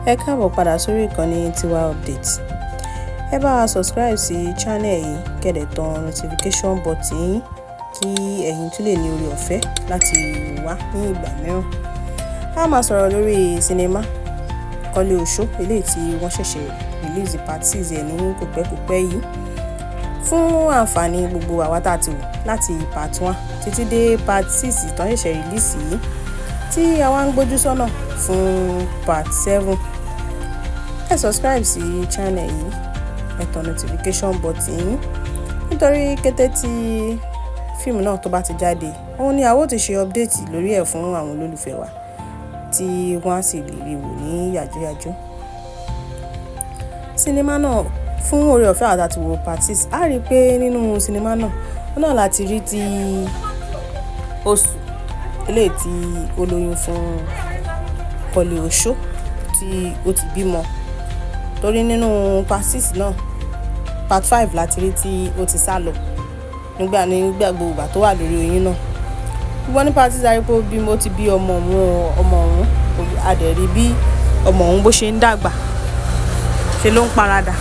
Ẹ káàbọ̀ padà sórí ìkànnì Tiwa Update. Ẹ bá wa subscribe sí channel yìí, kẹ́dẹ̀ tan notification button yín kí ẹ̀yin tún lè ní oore ọ̀fẹ́ láti wá ní ìgbà mìíràn. A máa sọ̀rọ̀ lórí sinimá Kọ́lé Oṣó eléyìí tí wọ́n ṣẹ̀ṣẹ̀ release part 6 ẹ̀ ní kòpẹ́kòpẹ́ yìí. Fún àǹfààní gbogbo àwa tá a ti wò láti part 1 títí dé part 6 tán ṣẹ̀ṣẹ̀ release yìí tí àwa ń gbójú sọ́nà fún part 7. Ẹ subscribe sí channel yìí, ẹ tan notification button yín nítorí kété tí fíìmù náà tó bá ti jáde, òun ni a ó ti ṣe update lórí ẹ̀ fún àwọn olólùfẹ́ wa tí wọ́n á sì lè rí wò ní yàjóyàjó. Sinimá náà fún oore ọ̀fẹ́ àti wo part 6, a rí pé nínú sinimá náà láti rí ti Oṣù eléyìí tí ó lóyún fún Kọ́lé Oṣó tí ó ti bímọ. Torí nínú part 6 náà, part 5 láti rí tí ó ti sá lọ nígbà gbogbo tó wà lórí oyún náà. Gbogbo ní part 6 a rí pé ó ti bí ọmọ òun, a dẹ̀ rí bí ọmọ òun bó ṣe ń dàgbà, ṣe ló ń paradà,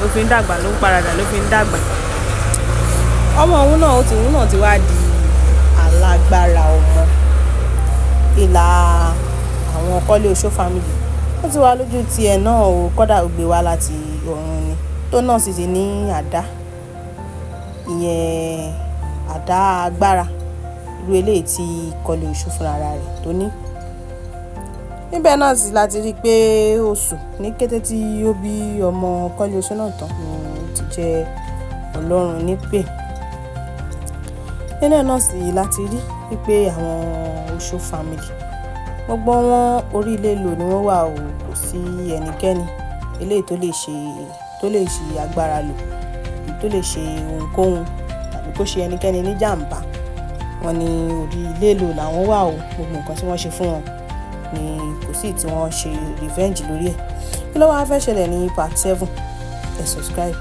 ló fi ń dàgbà, ló ń paradà, ló fi ń dàgbà. Ọmọ òun náà ti wá di alágbára ọmọ ìlà àwọn Kọ́lé Oṣó family. Ó ti wá lójú tiẹ̀ náà o, kódà ó gbé wá láti ọ̀run ni, tó náà sì ti ní àdá, ìyẹn àdá agbára irú eléyìí tí Kọ́lé Oṣó fúnra rẹ̀ tó ní. Níbẹ̀ náà sì láti rí pé Oṣù ní kété tí ó bí ọmọ Kọ́lé Oṣó náà tán ni ó ti jẹ́ Ọlọ́run nípè. Nínú náà sì láti rí wípé àwọn Oṣó family gbogbo wọn orí ilé lò ni wọ́n wà o, kò sí ẹnikẹ́ni eléyìí tó lè ṣe agbára lò, tó lè ṣe ohunkóhun tàbí kó ṣe ẹnikẹ́ni ní jàǹbá. Wọ́n ní orí ilé lò làwọn wà o, gbogbo nǹkan tí wọ́n ṣe fún wọn ni kò sí tí wọ́n ṣe revenge lórí ẹ̀. Kí ló wá fẹ́ ṣẹlẹ̀ ní part 7? Ẹ subscribe.